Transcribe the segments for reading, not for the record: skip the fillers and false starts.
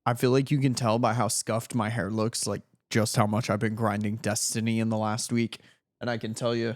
I feel like you can tell by how scuffed my hair looks, like just how much I've been grinding Destiny in the last week. And I can tell you,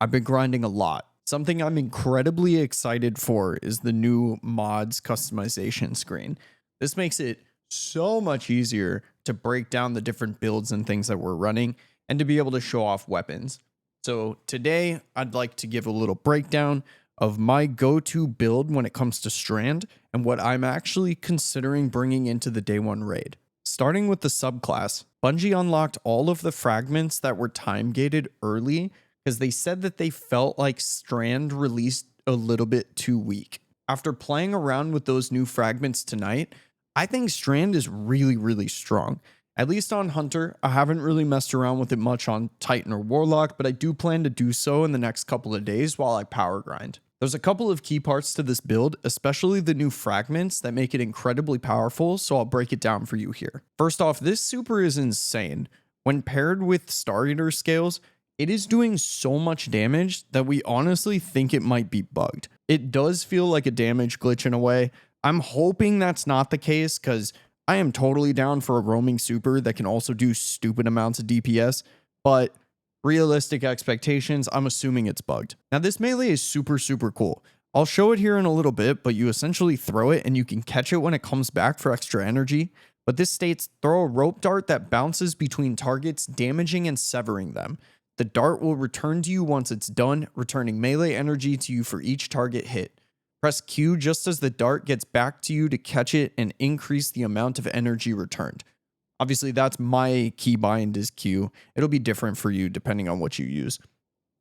I've been grinding a lot. Something I'm incredibly excited for is the new mods customization screen. This makes it so much easier to break down the different builds and things that we're running and to be able to show off weapons. So today I'd like to give a little breakdown of my go-to build when it comes to Strand and what I'm actually considering bringing into the day one raid. Starting with the subclass, Bungie unlocked all of the fragments that were time gated early because they said that they felt like Strand released a little bit too weak. After playing around with those new fragments tonight, I think Strand is really, really strong. At least on Hunter, I haven't really messed around with it much on Titan or Warlock, but I do plan to do so in the next couple of days while I power grind. There's a couple of key parts to this build, especially the new fragments that make it incredibly powerful, so I'll break it down for you here. First off, this super is insane. When paired with Star Eater scales, it is doing so much damage that we honestly think it might be bugged. It does feel like a damage glitch in a way. I'm hoping that's not the case because I am totally down for a roaming super that can also do stupid amounts of DPS, but realistic expectations, I'm assuming it's bugged. Now this melee is super, super cool. I'll show it here in a little bit, but you essentially throw it and you can catch it when it comes back for extra energy. But this states throw a rope dart that bounces between targets, damaging and severing them. The dart will return to you once it's done, returning melee energy to you for each target hit. Press Q just as the dart gets back to you to catch it and increase the amount of energy returned. Obviously, that's my keybind is Q. It'll be different for you depending on what you use.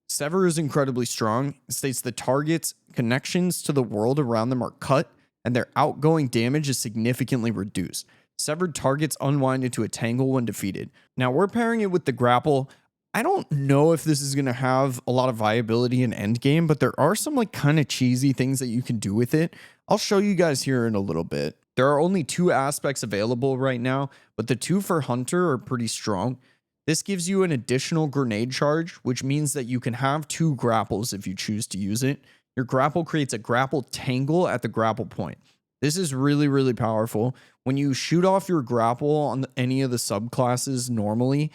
Sever is incredibly strong. It states the target's connections to the world around them are cut and their outgoing damage is significantly reduced. Severed targets unwind into a tangle when defeated. Now, we're pairing it with the grapple. I don't know if this is going to have a lot of viability in endgame, but there are some like kind of cheesy things that you can do with it. I'll show you guys here in a little bit. There are only 2 aspects available right now, but the 2 for Hunter are pretty strong. This gives you an additional grenade charge, which means that you can have 2 grapples if you choose to use it. Your grapple creates a grapple tangle at the grapple point. This is really, really powerful. When you shoot off your grapple on any of the subclasses normally,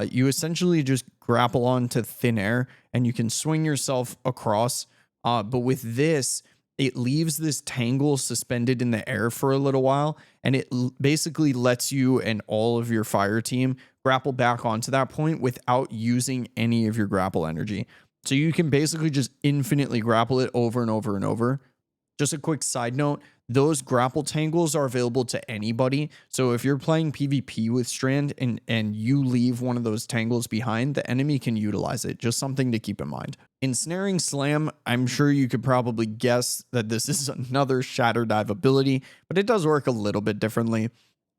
you essentially just grapple onto thin air and you can swing yourself across. But with this, it leaves this tangle suspended in the air for a little while, and it basically lets you and all of your fire team grapple back onto that point without using any of your grapple energy. So you can basically just infinitely grapple it over and over and over. Just a quick side note, those grapple tangles are available to anybody. So if you're playing PvP with Strand and you leave one of those tangles behind, the enemy can utilize it. Just something to keep in mind. Ensnaring Slam, I'm sure you could probably guess that this is another Shatter Dive ability, but it does work a little bit differently.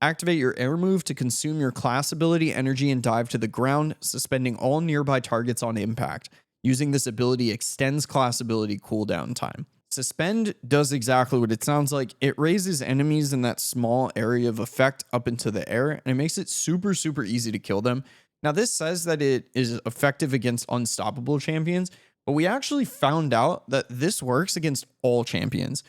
Activate your air move to consume your class ability energy and dive to the ground, suspending all nearby targets on impact. Using this ability extends class ability cooldown time. Suspend does exactly what it sounds like. It raises enemies in that small area of effect up into the air, and it makes it super, super easy to kill them. Now, this says that it is effective against unstoppable champions, but we actually found out that this works against all champions.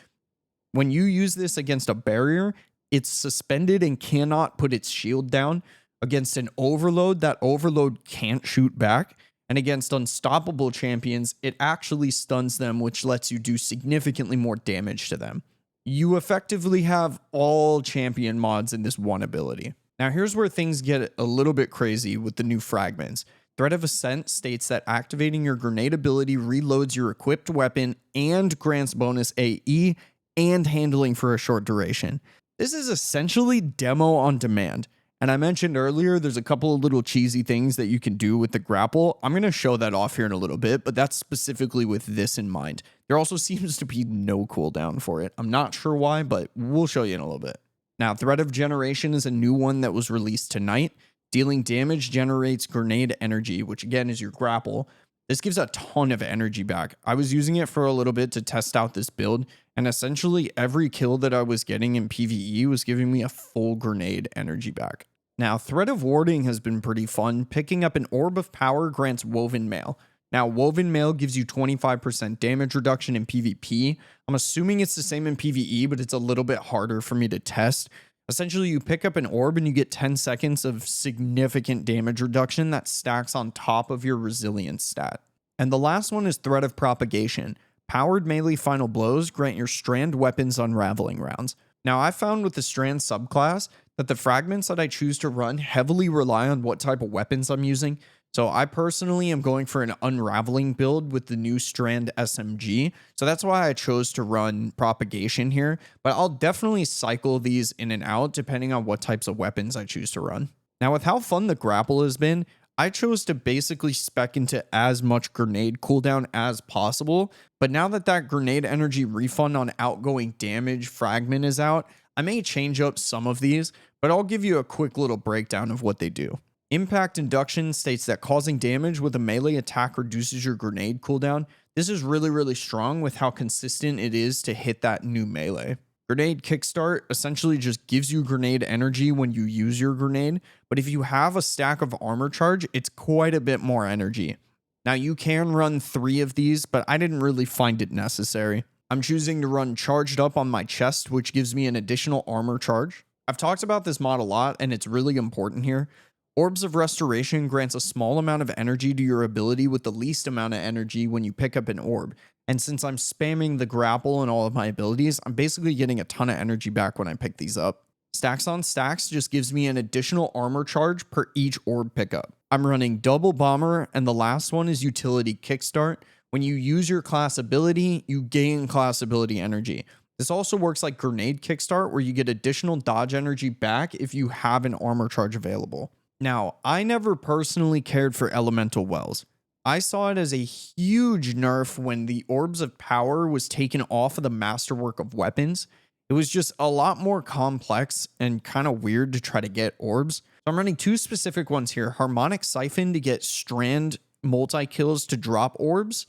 When you use this against a barrier, it's suspended and cannot put its shield down. Against an overload, that overload can't shoot back. And against unstoppable champions, it actually stuns them, which lets you do significantly more damage to them. You effectively have all champion mods in this one ability. Now here's where things get a little bit crazy with the new fragments. Threat of Ascent states that activating your grenade ability reloads your equipped weapon and grants bonus AE and handling for a short duration. This is essentially demo on demand. And I mentioned earlier, there's a couple of little cheesy things that you can do with the grapple. I'm going to show that off here in a little bit, but that's specifically with this in mind. There also seems to be no cooldown for it. I'm not sure why, but we'll show you in a little bit. Now, Threat of Generation is a new one that was released tonight. Dealing damage generates grenade energy, which again is your grapple. This gives a ton of energy back. I was using it for a little bit to test out this build, and essentially every kill that I was getting in PVE was giving me a full grenade energy back. Now, Threat of Warding has been pretty fun. Picking up an Orb of Power grants Woven Mail. Now, Woven Mail gives you 25% damage reduction in PvP. I'm assuming it's the same in PvE, but it's a little bit harder for me to test. Essentially, you pick up an orb and you get 10 seconds of significant damage reduction that stacks on top of your resilience stat. And the last one is Threat of Propagation. Powered melee final blows grant your strand weapons unraveling rounds. Now, I found with the strand subclass that the fragments that I choose to run heavily rely on what type of weapons I'm using. So I personally am going for an unraveling build with the new Strand SMG. So that's why I chose to run propagation here. But I'll definitely cycle these in and out depending on what types of weapons I choose to run. Now, with how fun the grapple has been, I chose to basically spec into as much grenade cooldown as possible. But now that that grenade energy refund on outgoing damage fragment is out, I may change up some of these, but I'll give you a quick little breakdown of what they do. Impact Induction states that causing damage with a melee attack reduces your grenade cooldown. This is really strong with how consistent it is to hit that new melee. Grenade Kickstart essentially just gives you grenade energy when you use your grenade, but if you have a stack of armor charge, it's quite a bit more energy. Now you can run 3 of these, but I didn't really find it necessary. I'm choosing to run Charged Up on my chest, which gives me an additional armor charge. I've talked about this mod a lot, and it's really important here. Orbs of Restoration grants a small amount of energy to your ability with the least amount of energy when you pick up an orb. And since I'm spamming the grapple and all of my abilities, I'm basically getting a ton of energy back when I pick these up. Stacks on Stacks just gives me an additional armor charge per each orb pickup. I'm running Double Bomber, and the last one is Utility Kickstart. When you use your class ability, you gain class ability energy. This also works like Grenade Kickstart, where you get additional dodge energy back if you have an armor charge available. Now, I never personally cared for Elemental Wells. I saw it as a huge nerf when the Orbs of Power was taken off of the Masterwork of Weapons. It was just a lot more complex and kind of weird to try to get orbs. So I'm running 2 specific ones here. Harmonic Siphon to get Strand multi-kills to drop orbs,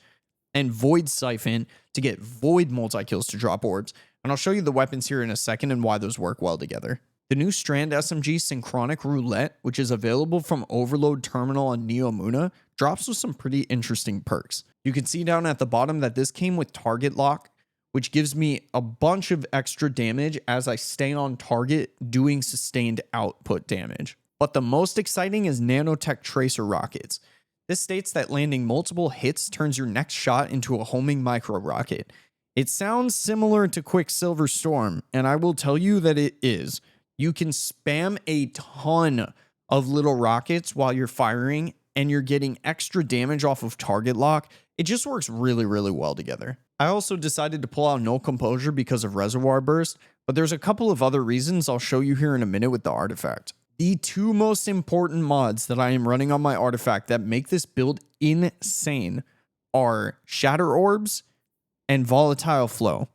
and Void Siphon to get Void multi-kills to drop orbs. And I'll show you the weapons here in a second and why those work well together. The new Strand SMG Synchronic Roulette, which is available from Overload Terminal on Neomuna, drops with some pretty interesting perks. You can see down at the bottom that this came with Target Lock, which gives me a bunch of extra damage as I stay on target doing sustained output damage. But the most exciting is Nanotech Tracer Rockets. This states that landing multiple hits turns your next shot into a homing micro rocket. It sounds similar to Quicksilver Storm, and I will tell you that it is. You can spam a ton of little rockets while you're firing, and you're getting extra damage off of target lock. It just works really well together. I also decided to pull out Null Composure because of Reservoir Burst, but there's a couple of other reasons I'll show you here in a minute with the artifact. The 2 most important mods that I am running on my artifact that make this build insane are Shatter Orbs and Volatile Flow.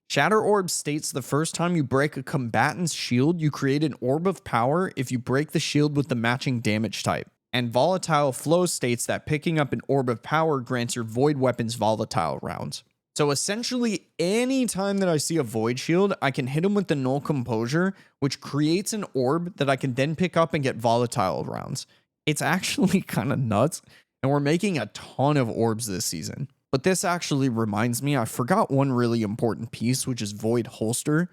Shatter Orb states the first time you break a combatant's shield, you create an orb of power if you break the shield with the matching damage type. And Volatile Flow states that picking up an orb of power grants your void weapons volatile rounds. So essentially, any time that I see a void shield, I can hit him with the Null Composure, which creates an orb that I can then pick up and get volatile rounds. It's actually kind of nuts, and we're making a ton of orbs this season. But this actually reminds me, I forgot one really important piece, which is Void Holster.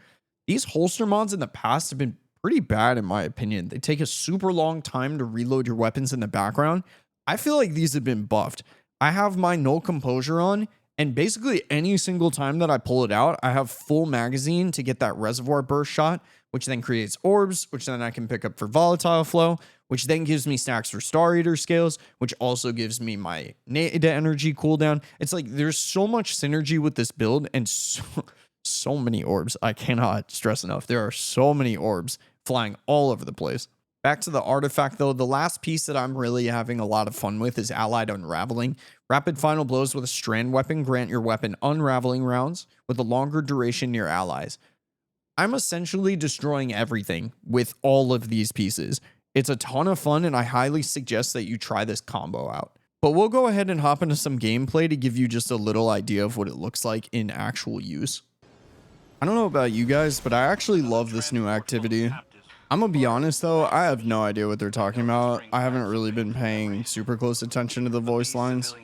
These holster mods in the past have been pretty bad in my opinion. They take a super long time to reload your weapons in the background. I feel like these have been buffed. I have my Null Composure on, and basically any single time that I pull it out, I have full magazine to get that Reservoir Burst shot, which then creates orbs, which then I can pick up for Volatile Flow, which then gives me stacks for Star Eater scales, which also gives me my Nada energy cooldown. It's like there's so much synergy with this build and so many orbs. I cannot stress enough. There are so many orbs flying all over the place. Back to the artifact though, the last piece that I'm really having a lot of fun with is Allied Unraveling. Rapid final blows with a strand weapon grant your weapon unraveling rounds with a longer duration near allies. I'm essentially destroying everything with all of these pieces. It's a ton of fun, and I highly suggest that you try this combo out. But we'll go ahead and hop into some gameplay to give you just a little idea of what it looks like in actual use. I don't know about you guys, but I actually love this new activity. I'm gonna be honest though, I have no idea what they're talking about. I haven't really been paying super close attention to the voice lines.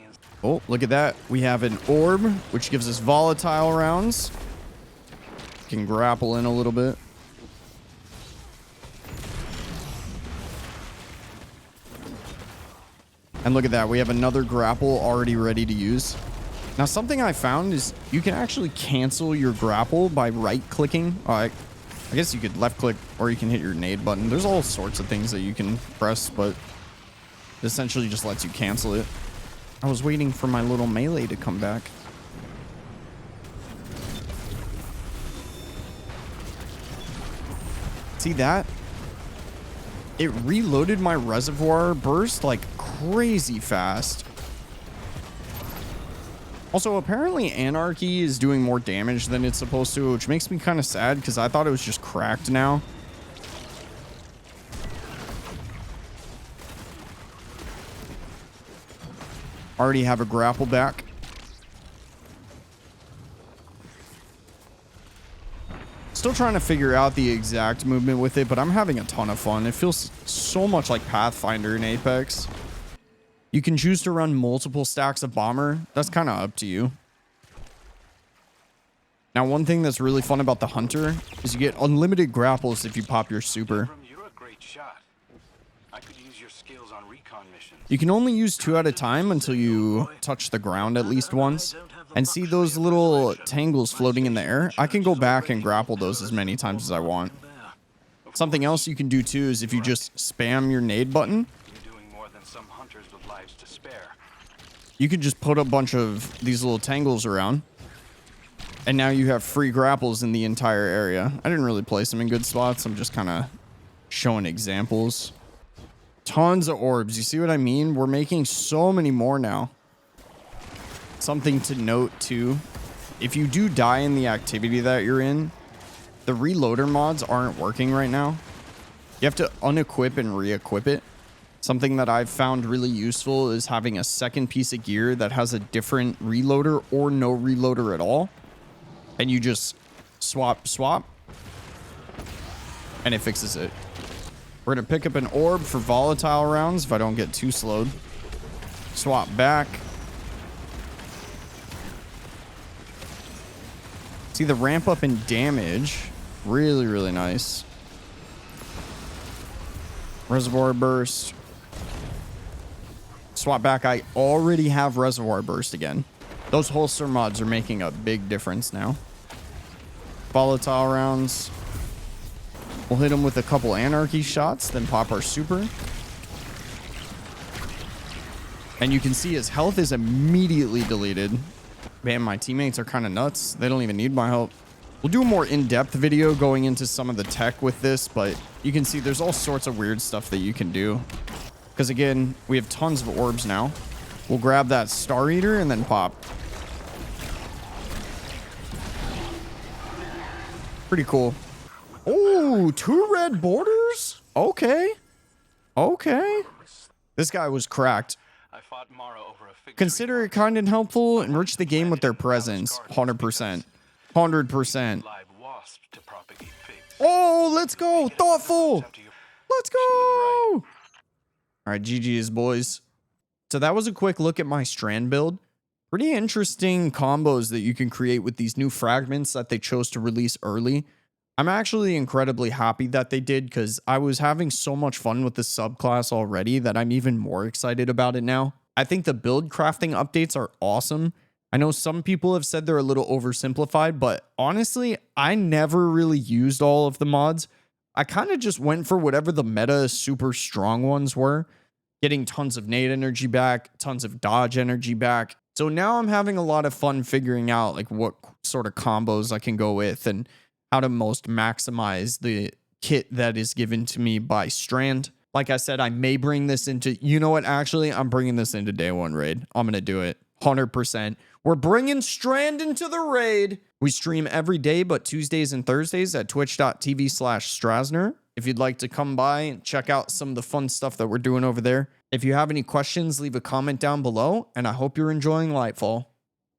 Oh, look at that. We have an orb, which gives us volatile rounds. Can grapple in a little bit. And look at that. We have another grapple already ready to use. Now, something I found is you can actually cancel your grapple by right-clicking. I guess you could left-click or you can hit your nade button. There's all sorts of things that you can press, but it essentially just lets you cancel it. I was waiting for my little melee to come back. See that? It reloaded my reservoir burst like crazy fast. Also, apparently Anarchy is doing more damage than it's supposed to, which makes me kind of sad because I thought it was just cracked now. Already have a grapple back. Still trying to figure out the exact movement with it, but I'm having a ton of fun. It feels so much like Pathfinder in Apex. You can choose to run multiple stacks of bomber. That's kind of up to you. Now, one thing that's really fun about the Hunter is you get unlimited grapples if you pop your super. You're a great shot. I could use your skills on recon missions. You can only use 2 at a time until you touch the ground at least once. And see those little tangles floating in the air? I can go back and grapple those as many times as I want. Something else you can do too is if you just spam your nade button, Some hunters with lives to spare. you can just put a bunch of these little tangles around. And now you have free grapples in the entire area. I didn't really place them in good spots. I'm just kind of showing examples. Tons of orbs. You see what I mean? We're making so many more now. Something to note too. If you do die in the activity that you're in, the reloader mods aren't working right now. You have to unequip and re-equip it. Something that I've found really useful is having a second piece of gear that has a different reloader or no reloader at all. And you just swap, and it fixes it. We're going to pick up an orb for volatile rounds if I don't get too slowed. Swap back. See the ramp up in damage. Really, really nice. Reservoir burst. Swap back. I already have reservoir burst again. Those holster mods are making a big difference now. Volatile rounds. We'll hit them with a couple anarchy shots, then pop our super. And you can see his health is immediately deleted. Man, my teammates are kind of nuts. They don't even need my help. We'll do a more in-depth video going into some of the tech with this, but you can see there's all sorts of weird stuff that you can do. Because again, we have tons of orbs now. We'll grab that Star Eater and then pop. Pretty cool. Oh, 2 red borders? Okay. Okay. This guy was cracked. Consider it kind and helpful. Enrich the game with their presence. 100%. 100%. Oh, let's go. Thoughtful. Let's go. All right, GG's, boys. So that was a quick look at my Strand build. Pretty interesting combos that you can create with these new fragments that they chose to release early. I'm actually incredibly happy that they did because I was having so much fun with the subclass already that I'm even more excited about it now. I think the build crafting updates are awesome. I know some people have said they're a little oversimplified, but honestly, I never really used all of the mods. I kind of just went for whatever the meta super strong ones were, getting tons of nade energy back, tons of dodge energy back. So now I'm having a lot of fun figuring out like what sort of combos I can go with and how to most maximize the kit that is given to me by Strand. Like I said, I may bring this into, you know what, actually, I'm bringing this into day one raid. I'm going to do it 100%. We're bringing Strand into the raid. We stream every day, but Tuesdays and Thursdays at twitch.tv/strasner. If you'd like to come by and check out some of the fun stuff that we're doing over there. If you have any questions, leave a comment down below, and I hope you're enjoying Lightfall.